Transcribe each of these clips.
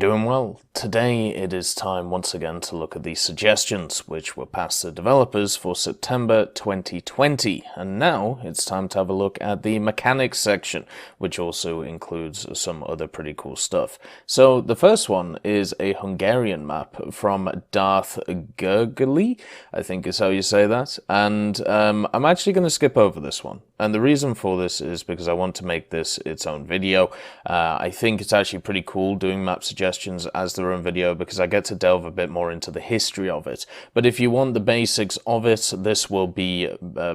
you're doing well. Today it is time once again to look at the suggestions which were passed to developers for September 2020, and now it's time to have a look at the mechanics section, which also includes some other pretty cool stuff. So the first one is a Hungarian map from Darth Gurgly, I think is how you say that, and I'm actually going to skip over this one. And the reason for this is because I want to make this its own video. I think it's actually pretty cool doing map suggestions as their own video because I get to delve a bit more into the history of it. But if you want the basics of it, this will be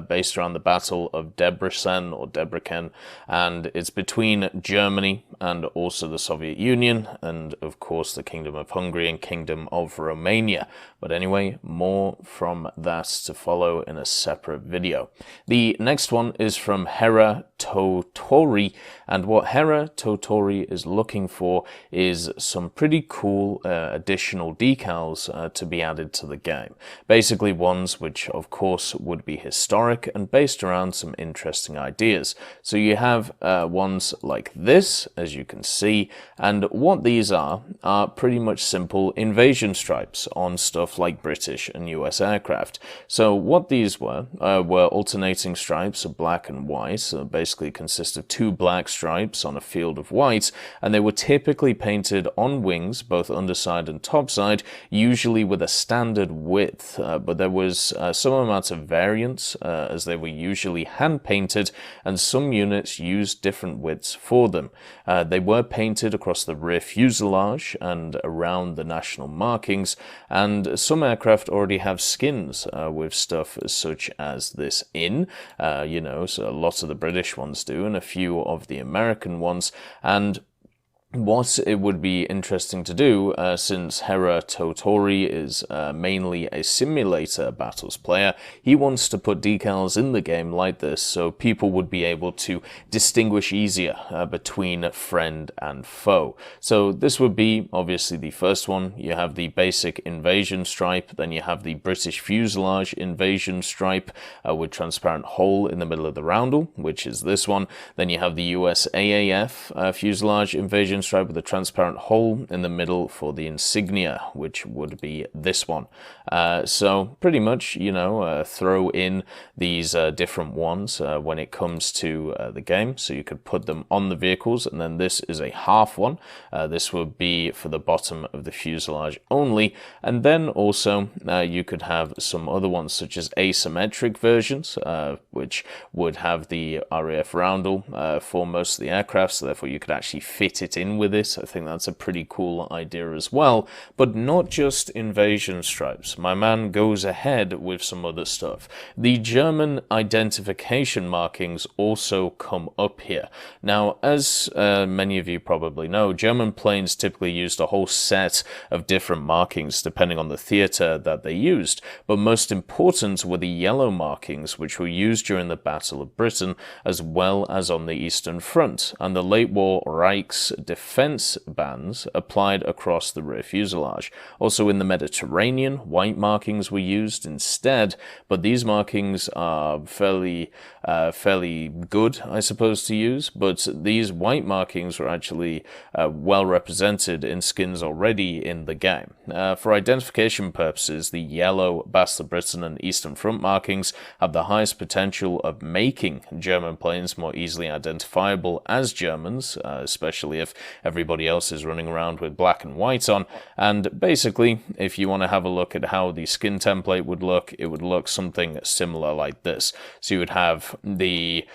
based around the Battle of Debrecen or Debrecen, and it's between Germany and also the Soviet Union, and of course the Kingdom of Hungary and Kingdom of Romania. But anyway, more from that to follow in a separate video. The next one is from Hera Totori, and what Hera Totori is looking for is some pretty cool additional decals to be added to the game. Basically ones which of course would be historic and based around some interesting ideas. So you have ones like this, as you can see, and what these are pretty much simple invasion stripes on stuff like British and US aircraft. So what these were alternating stripes of black and white, so basically consist of two black stripes on a field of white, and they were typically painted on wings, both underside and topside, usually with a standard width, but there was some amount of variance as they were usually hand painted, and some units used different widths for them. They were painted across the rear fuselage and around the national markings, and some aircraft already have skins with stuff such as this in, so a lot of the British ones do, and a few of the American ones. And what it would be interesting to do, since Hera Totori is mainly a simulator battles player, he wants to put decals in the game like this so people would be able to distinguish easier between friend and foe. So this would be obviously the first one. You have the basic invasion stripe, then you have the British fuselage invasion stripe with transparent hole in the middle of the roundel, which is this one. Then you have the US AAF fuselage invasion stripe with a transparent hole in the middle for the insignia, which would be this one. So pretty much, throw in these different ones when it comes to the game, so you could put them on the vehicles. And then this is a half one. This would be for the bottom of the fuselage only. And then also you could have some other ones such as asymmetric versions, which would have the RAF roundel for most of the aircraft, so therefore you could actually fit it in with this. I think that's a pretty cool idea as well, but not just invasion stripes. My man goes ahead with some other stuff. The German identification markings also come up here. Now, as many of you probably know, German planes typically used a whole set of different markings depending on the theater that they used, but most important were the yellow markings, which were used during the Battle of Britain as well as on the Eastern Front, and the late war Reich's defense bands applied across the rear fuselage. Also in the Mediterranean, white markings were used instead, but these markings are fairly good, I suppose, to use, but these white markings were actually well represented in skins already in the game. For identification purposes, the yellow Battle of Britain and Eastern Front markings have the highest potential of making German planes more easily identifiable as Germans, especially if everybody else is running around with black and white on. And basically, if you want to have a look at how the skin template would look, it would look something similar like this. So you would have the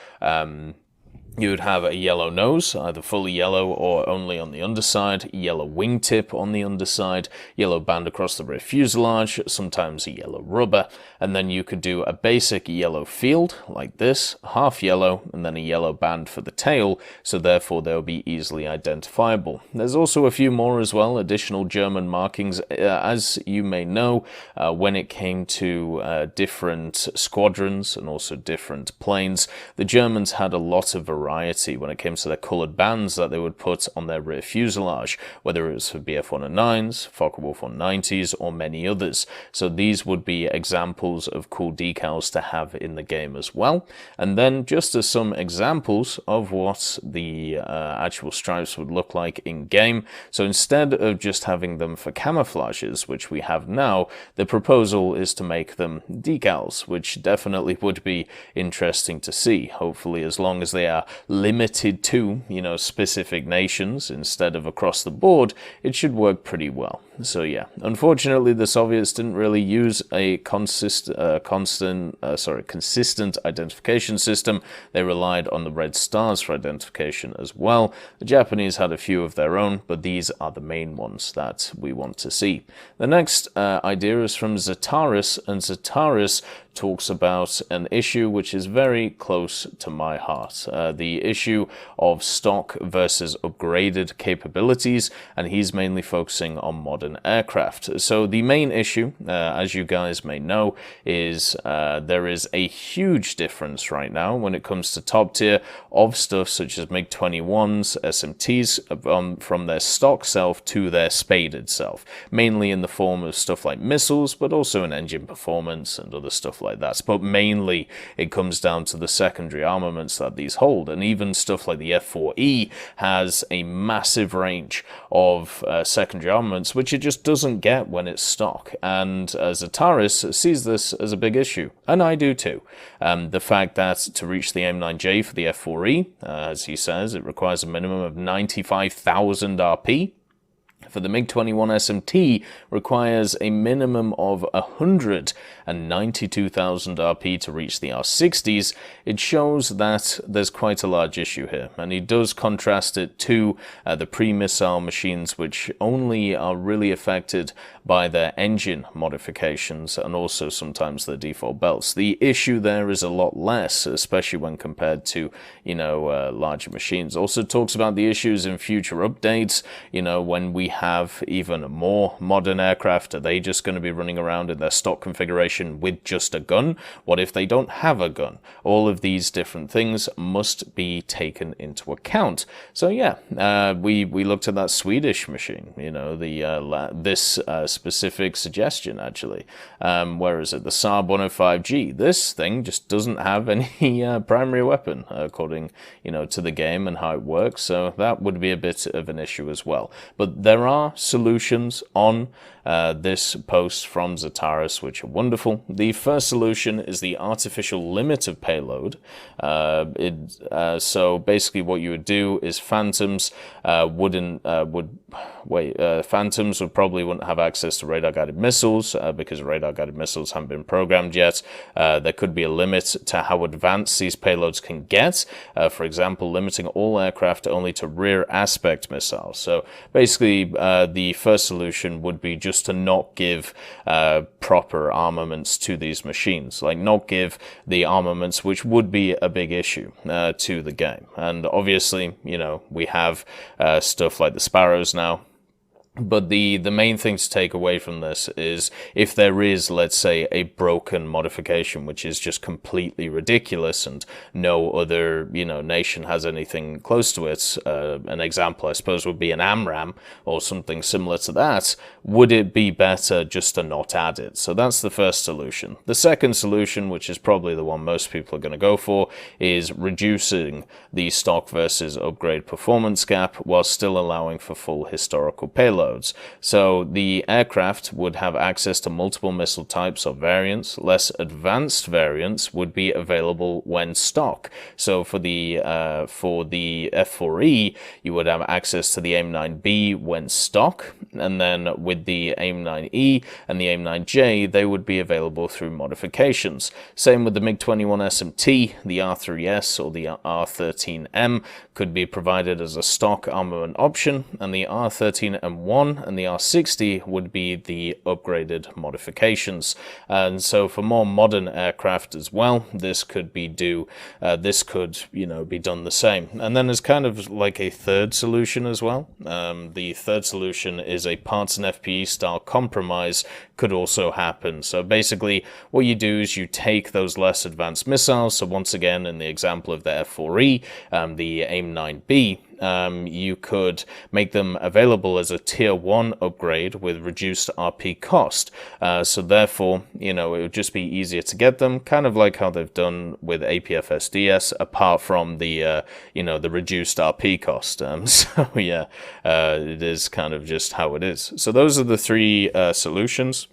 you would have a yellow nose, either fully yellow or only on the underside, yellow wingtip on the underside, yellow band across the rear fuselage, sometimes a yellow rubber, and then you could do a basic yellow field like this, half yellow, and then a yellow band for the tail, so therefore they'll be easily identifiable. There's also a few more as well, additional German markings. As you may know, when it came to different squadrons and also different planes, the Germans had a lot of variety variety when it came to their coloured bands that they would put on their rear fuselage, whether it was for BF-109s, Focke-Wulf 190s, or many others. So these would be examples of cool decals to have in the game as well. And then just as some examples of what the actual stripes would look like in game, so instead of just having them for camouflages, which we have now, the proposal is to make them decals, which definitely would be interesting to see. Hopefully, as long as they are limited to, specific nations instead of across the board, it should work pretty well. So yeah, unfortunately, the Soviets didn't really use a consistent identification system. They relied on the red stars for identification as well. The Japanese had a few of their own, but these are the main ones that we want to see. The next idea is from Zetaris, and Zetaris talks about an issue which is very close to my heart, the issue of stock versus upgraded capabilities, and he's mainly focusing on modern aircraft. So the main issue, as you guys may know, is there is a huge difference right now when it comes to top tier of stuff such as MiG-21s, SMTs, from their stock self to their spaded self, mainly in the form of stuff like missiles, but also in engine performance and other stuff like that. But mainly it comes down to the secondary armaments that these hold, and even stuff like the F4E has a massive range of secondary armaments which it just doesn't get when it's stock. And Zetaris sees this as a big issue, and I do too. The fact that to reach the AIM-9J for the F4E, as he says, it requires a minimum of 95,000 RP. For the MiG-21 SMT requires a minimum of 192,000 RP to reach the R60s. It shows that there's quite a large issue here, and he does contrast it to the pre-missile machines, which only are really affected by their engine modifications and also sometimes their default belts. The issue there is a lot less, especially when compared to, larger machines. Also talks about the issues in future updates, when we have even more modern aircraft. Are they just going to be running around in their stock configuration with just a gun? What if they don't have a gun? All of these different things must be taken into account. So yeah, we looked at that Swedish machine, this specific suggestion actually. Where is it? The Saab 105G. This thing just doesn't have any primary weapon according, to the game and how it works. So that would be a bit of an issue as well. But there are solutions on this post from Zetaris, which are wonderful. The first solution is the artificial limit of payload. So basically what you would do is Phantoms Phantoms wouldn't have access to radar-guided missiles because radar-guided missiles haven't been programmed yet. There could be a limit to how advanced these payloads can get. For example, limiting all aircraft only to rear aspect missiles. So basically, the first solution would be just to not give proper armaments to these machines, like not give the armaments which would be a big issue to the game. And obviously, we have stuff like the Sparrows now. But the main thing to take away from this is if there is, let's say, a broken modification which is just completely ridiculous and no other, nation has anything close to it, an example I suppose would be an AMRAAM or something similar to that, would it be better just to not add it? So that's the first solution. The second solution, which is probably the one most people are going to go for, is reducing the stock versus upgrade performance gap while still allowing for full historical payload. So the aircraft would have access to multiple missile types or variants. Less advanced variants would be available when stock. So for the F4E, you would have access to the AIM-9B when stock, and then with the AIM-9E and the AIM-9J, they would be available through modifications. Same with the MiG-21 SMT, the R3S or the R13M could be provided as a stock armament option, and the R13M1 R61 and the R60 would be the upgraded modifications. And so for more modern aircraft as well, this could be be done the same. And then there's kind of like a third solution as well. The third solution is a parts and FPE style compromise could also happen. So basically what you do is you take those less advanced missiles. So once again, in the example of the F4E, the AIM-9B, you could make them available as a tier 1 upgrade with reduced RP cost. So therefore, it would just be easier to get them, kind of like how they've done with APFSDS, apart from the, the reduced RP cost. So yeah, it is kind of just how it is. So those are the three solutions.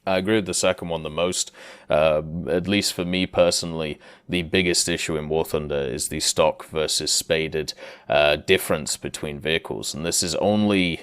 I agree with the second one the most. At least for me personally, the biggest issue in War Thunder is the stock versus spaded difference between vehicles, and this is only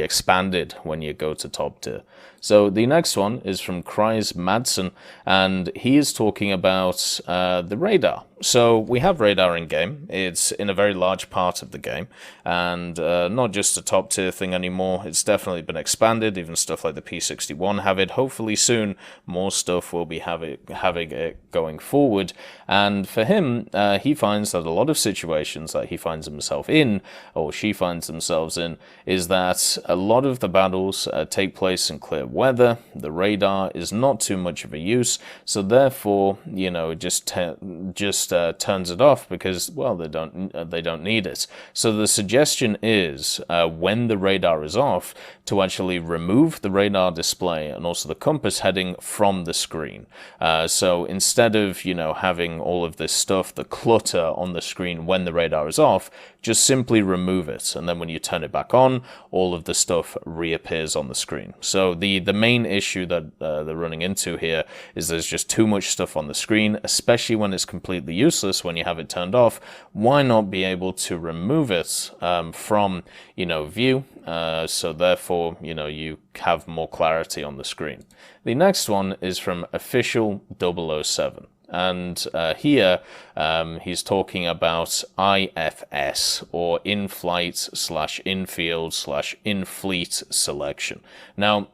expanded when you go to top tier. So the next one is from Kreis Madsen, and he is talking about the radar. So we have radar in game. It's in a very large part of the game, and not just a top tier thing anymore. It's definitely been expanded. Even stuff like the P61 have it. Hopefully soon more stuff will be having it going forward. And for him, he finds that a lot of situations that he finds himself in, or she finds themselves in, is that a lot of the battles take place in clear weather. The radar is not too much of a use, so therefore, it just turns it off because, well, they don't need it. So the suggestion is, when the radar is off, to actually remove the radar display and also the compass heading from the screen. So instead of having all of this stuff, the clutter on the screen when the radar is off, just simply remove it, and then when you turn it back on, all of the stuff reappears on the screen. So the main issue that they're running into here is there's just too much stuff on the screen, especially when it's completely useless when you have it turned off. Why not be able to remove it from view? So therefore, you have more clarity on the screen. The next one is from Official 007. And here he's talking about IFS, or in-flight/in-field/in-fleet selection. Now,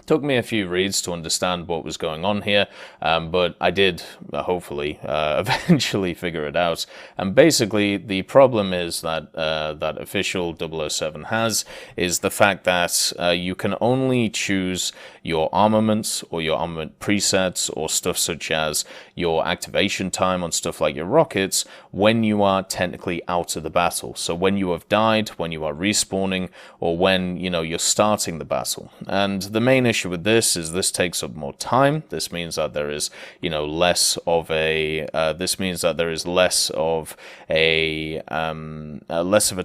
took me a few reads to understand what was going on here, but I did hopefully eventually figure it out. And basically, the problem is that that Official 007 has is the fact that you can only choose your armaments or your armament presets or stuff such as your activation time on stuff like your rockets when you are technically out of the battle. So when you have died, when you are respawning, or when you're starting the battle. And the main issue with this is this takes up more time. This means that there is less of a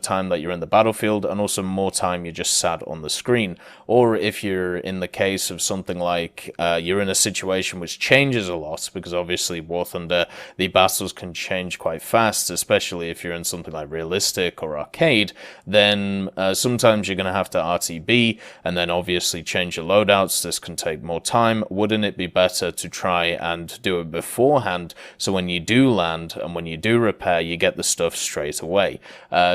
time that you're in the battlefield, and also more time you're just sat on the screen. Or if you're in the case of something like you're in a situation which changes a lot, because obviously War Thunder, the battles can change quite fast, especially if you're in something like realistic or arcade, then sometimes you're going to have to RTB and then obviously change your loadouts. This can take more time. Wouldn't it be better to try and do it beforehand, so when you do land and when you do repair, you get the stuff straight away?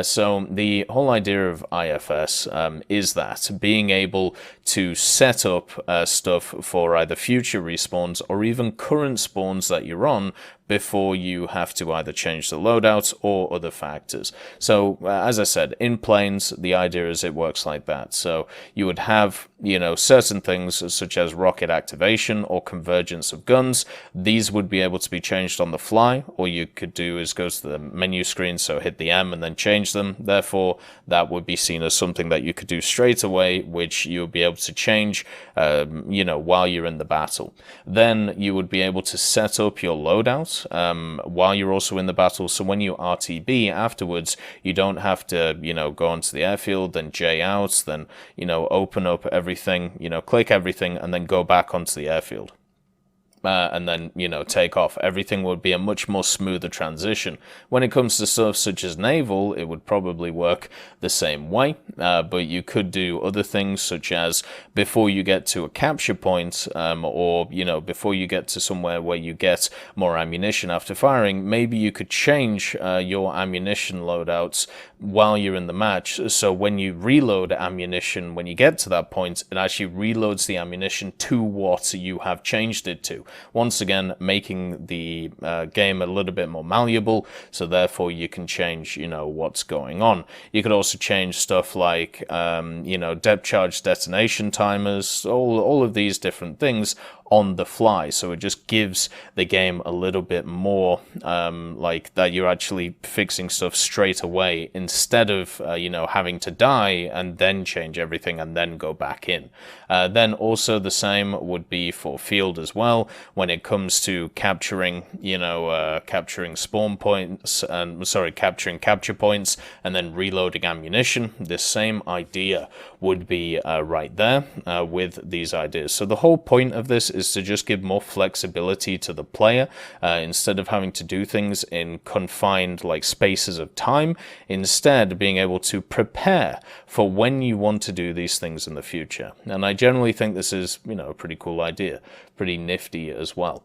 So the whole idea of IFS is that being able to set up stuff for either future respawns or even current spawns that you're on before you have to either change the loadouts or other factors. So as I said, in planes, the idea is it works like that. So you would have certain things such as rocket activation or convergence of guns. These would be able to be changed on the fly. All you could do is go to the menu screen, so hit the M and then change them. Therefore, that would be seen as something that you could do straight away, which you would be able to change while you're in the battle. Then you would be able to set up your loadout while you're also in the battle. So when you RTB afterwards, you don't have to, go onto the airfield, then J out, then, open up everything, click everything, and then go back onto the airfield. and then, take off. Everything would be a much more smoother transition. When it comes to stuff such as naval, it would probably work the same way, but you could do other things such as before you get to a capture point, or, before you get to somewhere where you get more ammunition after firing, maybe you could change your ammunition loadouts while you're in the match, so when you reload ammunition, when you get to that point, it actually reloads the ammunition to what you have changed it to. Once again, making the game a little bit more malleable, so therefore you can change, what's going on. You could also change stuff like, depth charge detonation timers, all of these different things on the fly, so it just gives the game a little bit more like that you're actually fixing stuff straight away instead of having to die and then change everything and then go back in. Then also the same would be for field as well when it comes to capturing capturing spawn points and capturing capture points and then reloading ammunition. The same idea would be right there with these ideas. So the whole point of this is to just give more flexibility to the player instead of having to do things in confined spaces of time, instead being able to prepare for when you want to do these things in the future. And I generally think this is a pretty cool idea, pretty nifty as well.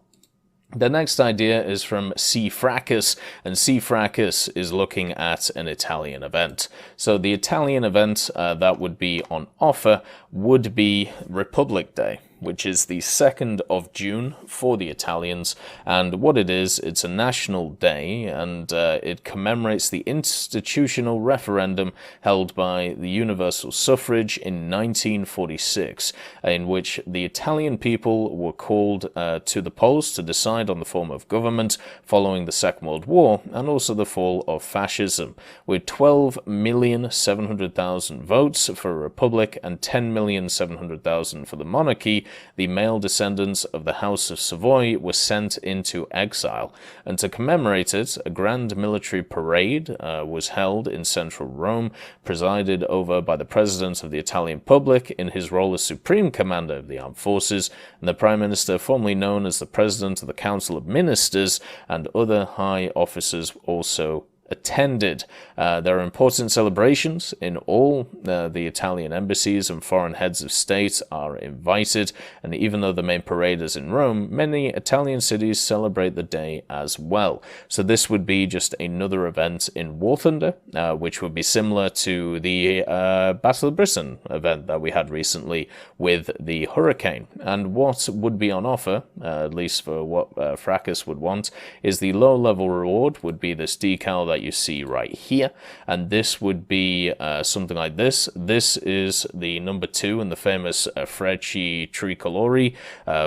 The next idea is from C. Fracas, and C. Fracas is looking at an Italian event. So the Italian event that would be on offer would be Republic Day, which is the 2nd of June for the Italians. And what it is, it's a national day, and it commemorates the institutional referendum held by the universal suffrage in 1946, in which the Italian people were called to the polls to decide on the form of government following the Second World War and also the fall of fascism. With 12,700,000 votes for a republic and 10,700,000 for the monarchy, the male descendants of the House of Savoy were sent into exile. And to commemorate it, a grand military parade was held in central Rome, presided over by the President of the Italian Republic in his role as Supreme Commander of the Armed Forces, and the Prime Minister, formerly known as the President of the Council of Ministers, and other high officers also attended. There are important celebrations in all the Italian embassies, and foreign heads of state are invited, and even though the main parade is in Rome, many Italian cities celebrate the day as well. So this would be just another event in War Thunder, which would be similar to the Battle of Britain event that we had recently with the Hurricane. And what would be on offer, at least for what Fracas would want, is the low-level reward would be this decal that you see right here, and this would be something like this. This is the number 2 in the famous Frecce Tricolori,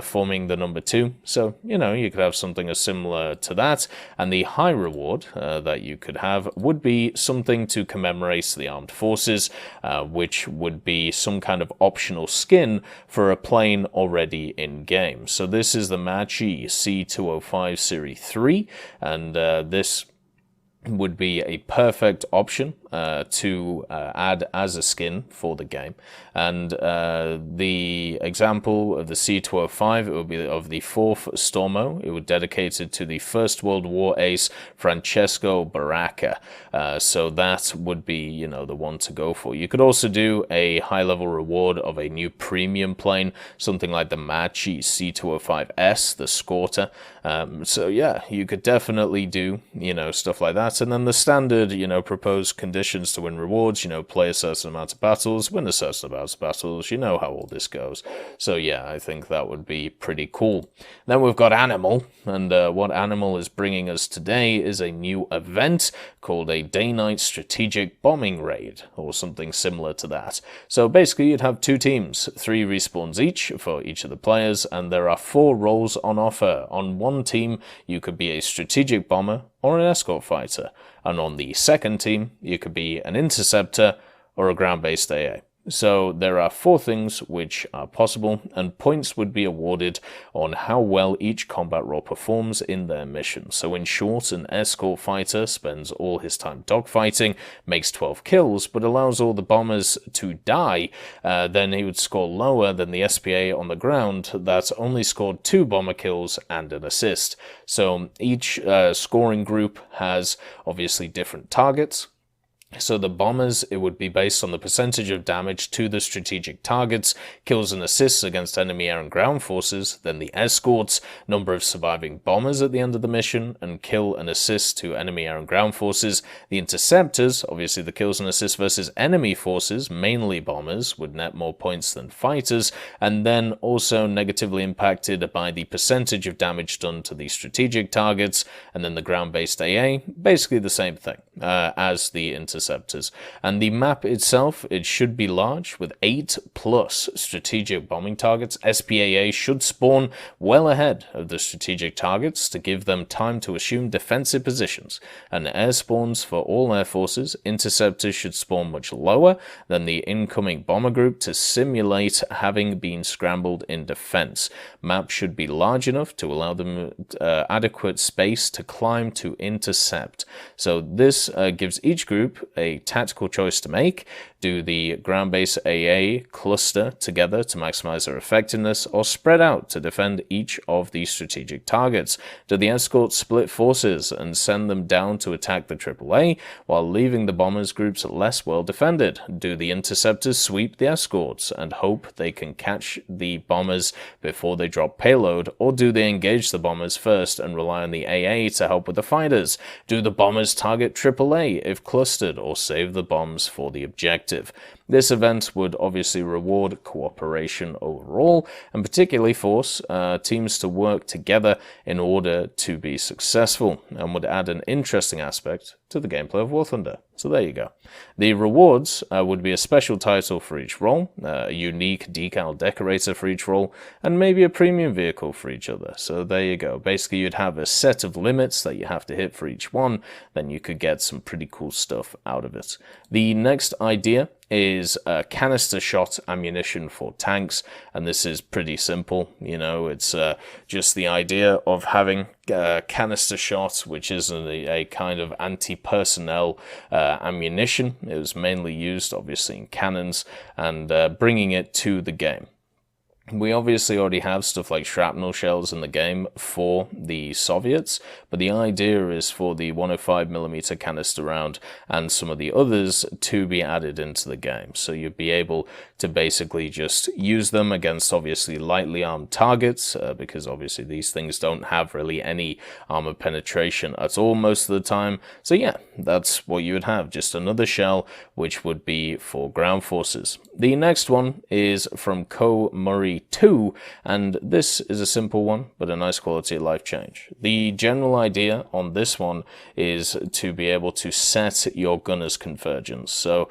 forming the number 2. So, you could have something as similar to that, and the high reward that you could have would be something to commemorate the armed forces, which would be some kind of optional skin for a plane already in game. So this is the Maggi C205 Series 3, and this would be a perfect option to add as a skin for the game. And the example of the C205, it would be of the 4th Stormo. It would dedicated to the First World War ace Francesco Baracca. So that would be, the one to go for. You could also do a high-level reward of a new premium plane, something like the Maggi C205S, the Scorta. So yeah, you could definitely do, stuff like that. And then the standard, proposed conditions to win rewards, play a certain amount of battles, win a certain amount of battles, you know how all this goes. So yeah, I think that would be pretty cool. Then we've got Animal, and what Animal is bringing us today is a new event called a Day-Night Strategic Bombing Raid, or something similar to that. So basically you'd have 2 teams, 3 respawns each for each of the players, and there are 4 roles on offer. On one team, you could be a strategic bomber or an escort fighter, and on the second team, you could be an interceptor or a ground-based AA. So there are 4 things which are possible, and points would be awarded on how well each combat role performs in their mission. So in short, an escort fighter spends all his time dogfighting, makes 12 kills, but allows all the bombers to die, then he would score lower than the SPA on the ground that only scored 2 bomber kills and an assist. So each scoring group has obviously different targets. So the bombers, it would be based on the percentage of damage to the strategic targets, kills and assists against enemy air and ground forces, then the escorts, number of surviving bombers at the end of the mission, and kill and assist to enemy air and ground forces. The interceptors, obviously the kills and assists versus enemy forces, mainly bombers, would net more points than fighters, and then also negatively impacted by the percentage of damage done to the strategic targets, and then the ground-based AA, basically the same thing as the interceptors. And the map itself, it should be large with 8+ strategic bombing targets. SPAA should spawn well ahead of the strategic targets to give them time to assume defensive positions. And air spawns for all air forces. Interceptors should spawn much lower than the incoming bomber group to simulate having been scrambled in defense. Map should be large enough to allow them adequate space to climb to intercept. So this gives each group a tactical choice to make. Do the ground-based AA cluster together to maximize their effectiveness, or spread out to defend each of the strategic targets? Do the escorts split forces and send them down to attack the AAA, while leaving the bombers groups less well defended? Do the interceptors sweep the escorts and hope they can catch the bombers before they drop payload, or do they engage the bombers first and rely on the AA to help with the fighters? Do the bombers target AAA if clustered, or save the bombs for the objective? This event would obviously reward cooperation overall, and particularly force teams to work together in order to be successful, and would add an interesting aspect to the gameplay of War Thunder. So there you go. The rewards would be a special title for each role, a unique decal decorator for each role, and maybe a premium vehicle for each other. So there you go. Basically, you'd have a set of limits that you have to hit for each one, then you could get some pretty cool stuff out of it. The next idea is canister shot ammunition for tanks, and this is pretty simple. You know, it's just the idea of having canister shot, which is a kind of anti-personnel ammunition. It was mainly used obviously in cannons, and bringing it to the game. We obviously already have stuff like shrapnel shells in the game for the Soviets, but the idea is for the 105mm canister round and some of the others to be added into the game. So you'd be able to basically just use them against obviously lightly armed targets, because obviously these things don't have really any armor penetration at all most of the time. So yeah, that's what you would have, just another shell which would be for ground forces. The next one is from Co Murray 2, and this is a simple one but a nice quality of life change. The general idea on this one is to be able to set your gunner's convergence. So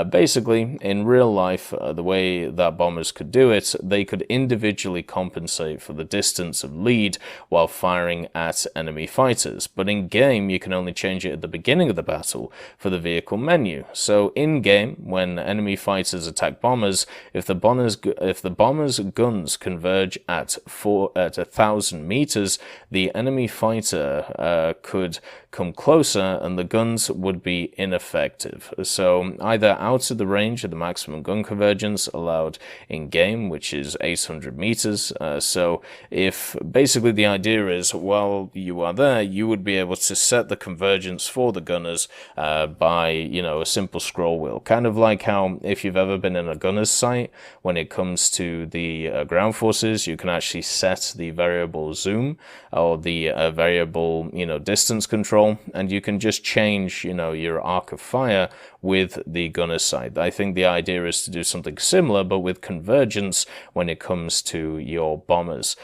basically in real life, the way that bombers could do it, they could individually compensate for the distance of lead while firing at enemy fighters, but in game you can only change it at the beginning of the battle for the vehicle menu. So in game, when enemy fighters attack bombers, if the bombers guns converge at 1,000 meters, the enemy fighter could come closer and the guns would be ineffective. So either out of the range of the maximum gun convergence allowed in game, which is 800 meters. So if basically the idea is while you are there, you would be able to set the convergence for the gunners by, you know, a simple scroll wheel, kind of like how if you've ever been in a gunner's sight, when it comes to the ground forces, you can actually set the variable zoom or the variable, you know, distance control, and you can just change, you know, your arc of fire with the gunner's sight. I think the idea is to do something similar, but with convergence when it comes to your bombers,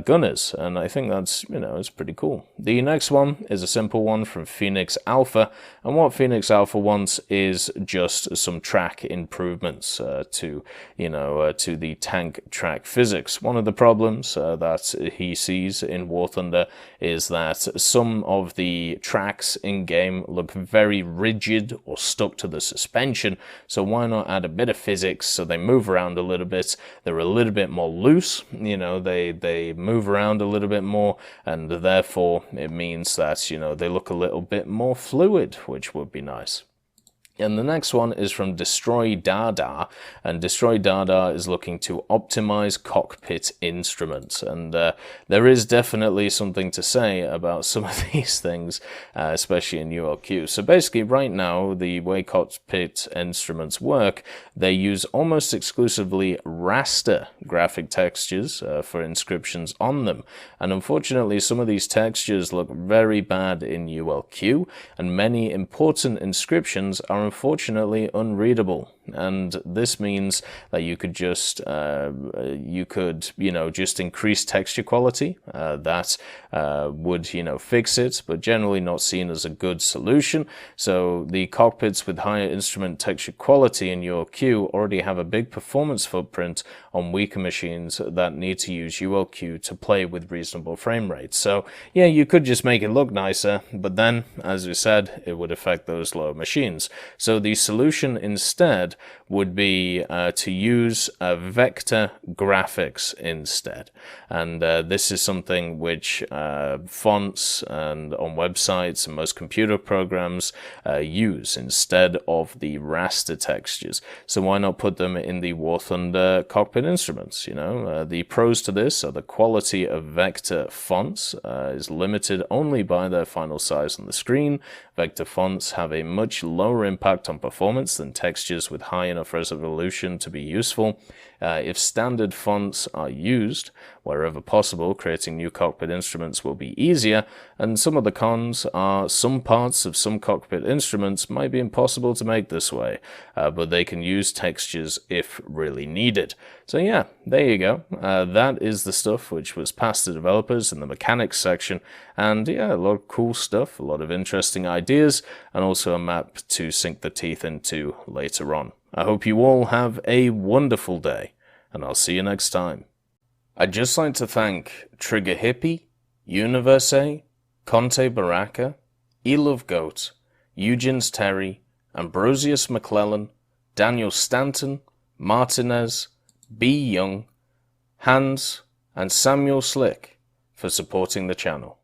gunners, and I think that's, you know, it's pretty cool. The next one is a simple one from Phoenix Alpha, and what Phoenix Alpha wants is just some track improvements to, you know, to the tank track physics. One of the problems that he sees in War Thunder is that some of the tracks in-game look very rigid or stuck to the suspension, so why not add a bit of physics so they move around a little bit, they're a little bit more loose, you know, they move around a little bit more, and therefore it means that, you know, they look a little bit more fluid, which would be nice. And the next one is from Destroy Dada, and Destroy Dada is looking to optimize cockpit instruments. And there is definitely something to say about some of these things, especially in ULQ. So basically, right now, the way cockpit instruments work, they use almost exclusively raster graphic textures for inscriptions on them. And unfortunately, some of these textures look very bad in ULQ, and many important inscriptions are unfortunately unreadable. And this means that you could just just increase texture quality. That would fix it, but generally not seen as a good solution. So the cockpits with higher instrument texture quality in ULQ already have a big performance footprint on weaker machines that need to use ULQ to play with reasonable frame rates. So yeah, you could just make it look nicer, but then, as we said, it would affect those lower machines. So the solution instead would be to use vector graphics instead. And this is something which fonts and on websites and most computer programs use instead of the raster textures. So why not put them in the War Thunder cockpit instruments? The pros to this are the quality of vector fonts is limited only by their final size on the screen. Vector fonts have a much lower impact on performance than textures with high enough resolution to be useful. If standard fonts are used, wherever possible, creating new cockpit instruments will be easier, and some of the cons are some parts of some cockpit instruments might be impossible to make this way, but they can use textures if really needed. So yeah, there you go. That is the stuff which was passed to developers in the mechanics section, and yeah, a lot of cool stuff, a lot of interesting ideas, and also a map to sink the teeth into later on. I hope you all have a wonderful day, and I'll see you next time. I'd just like to thank Trigger Hippie, Universe, Conte Baraka, Elove Goat, Eugens Terry, Ambrosius McClellan, Daniel Stanton, Martinez, B. Young, Hans, and Samuel Slick for supporting the channel.